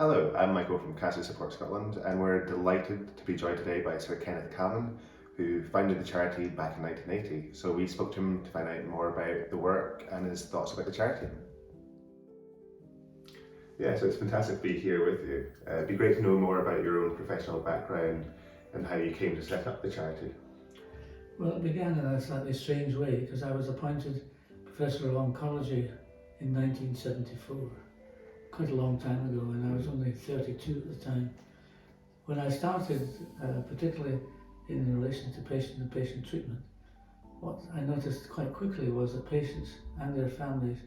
Hello, I'm Michael from Cancer Support Scotland, and we're delighted to be joined today by Sir Kenneth Calman, who founded the charity back in 1980. So we spoke to him to find out more about the work and his thoughts about the charity. Yeah, so it's fantastic to be here with you. It'd be great to know more about your own professional background and how you came to set up the charity. Well, it began in a slightly strange way because I was appointed Professor of Oncology in 1974, quite a long time ago, and I was only 32 at the time. When I started, particularly in relation to patient and patient treatment, what I noticed quite quickly was that patients and their families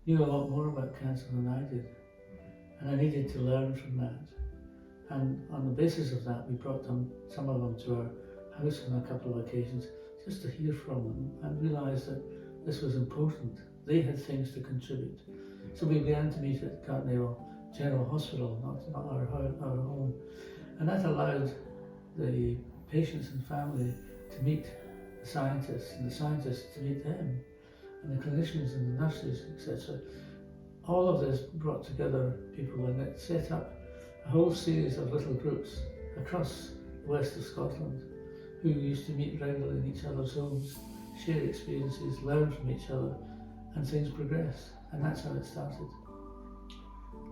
knew a lot more about cancer than I did, and I needed to learn from that. And on the basis of that, we brought some of them to our house on a couple of occasions just to hear from them and realised that this was important. They had things to contribute. So we began to meet at Gartnail General Hospital, not our home. And that allowed the patients and family to meet the scientists, and the scientists to meet them, and the clinicians and the nurses, etc. All of this brought together people, and it set up a whole series of little groups across the west of Scotland who used to meet regularly in each other's homes, share experiences, learn from each other, and things progress. And that's how it started.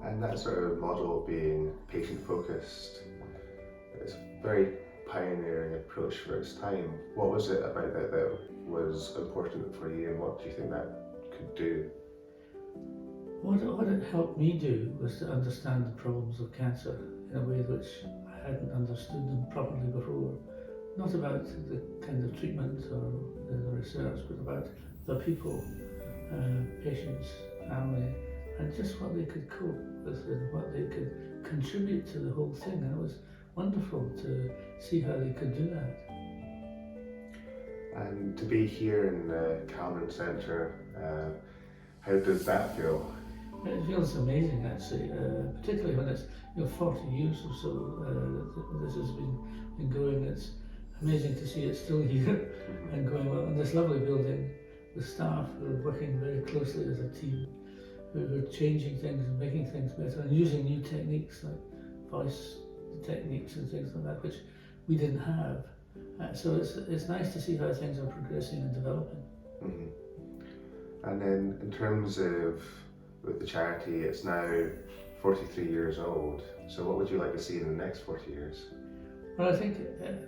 And that sort of model of being patient-focused is a very pioneering approach for its time. What was it about that was important for you, and what do you think that could do? What it helped me do was to understand the problems of cancer in a way which I hadn't understood them properly before. Not about the kind of treatment or the research, but about the people, patients, family, and just what they could cope with and what they could contribute to the whole thing. And it was wonderful to see how they could do that. And to be here in the Calman Centre, how does that feel? It feels amazing, actually, particularly when it's 40 years or so this has been going. It's amazing to see it still here and going well. In this lovely building, the staff who are working very closely as a team, who are changing things and making things better and using new techniques like voice techniques and things like that, which we didn't have. So it's nice to see how things are progressing and developing. Mm-hmm. And then in terms of with the charity, it's now 43 years old. So what would you like to see in the next 40 years? Well, I think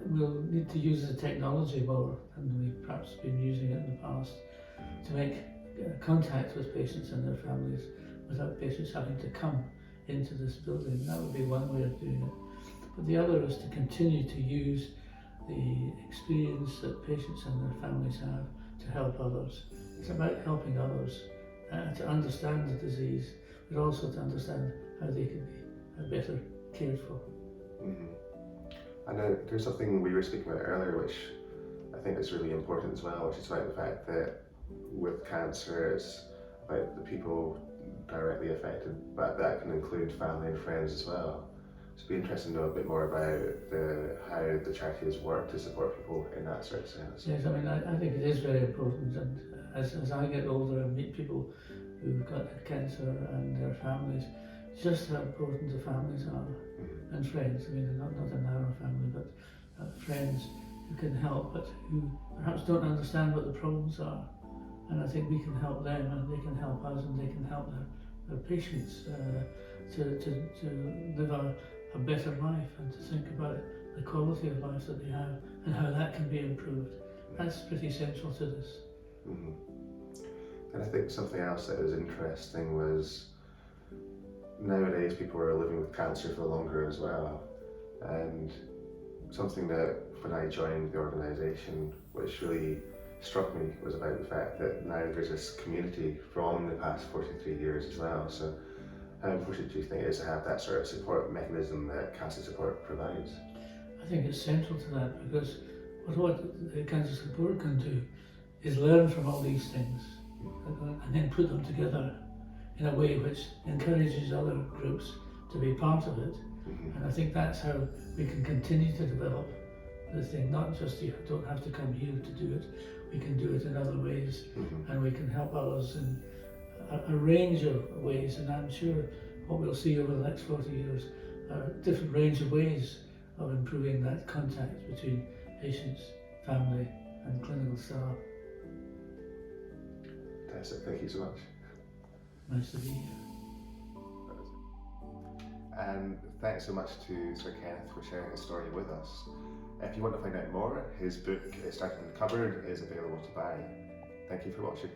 we'll need to use the technology more than we've perhaps been using it in the past to make contact with patients and their families without patients having to come into this building. That would be one way of doing it. But the other is to continue to use the experience that patients and their families have to help others. It's about helping others to understand the disease, but also to understand how they can be better cared for. Mm-hmm. And there's something we were speaking about earlier, which I think is really important as well, which is about the fact that with cancer, it's about the people directly affected, but that can include family and friends as well. So it'd be interesting to know a bit more about how the charity has worked to support people in that sort of sense. Yes, I mean, I think it is very important, and as I get older and meet people who've got cancer and their families, just how important the families are, and friends. I mean, not a narrow family, but friends who can help, but who perhaps don't understand what the problems are. And I think we can help them, and they can help us, and they can help their patients to live a better life and to think about the quality of life that they have and how that can be improved. That's pretty central to this. Mm-hmm. And I think something else that was interesting was nowadays people are living with cancer for longer as well, and something that when I joined the organisation which really struck me was about the fact that now there's this community from the past 43 years as well. So how important do you think it is to have that sort of support mechanism that cancer support provides? I think it's central to that, because what the cancer support can do is learn from all these things and then put them together in a way which encourages other groups to be part of it. Mm-hmm. And I think that's how we can continue to develop the thing. Not just you don't have to come here to do it, we can do it in other ways, mm-hmm. and we can help others in a range of ways. And I'm sure what we'll see over the next 40 years are a different range of ways of improving that contact between patients, family and clinical staff. Fantastic, thank you so much. Nice to be here. And thanks so much to Sir Kenneth for sharing his story with us. If you want to find out more, his book, Striking the Cupboard, is available to buy. Thank you for watching.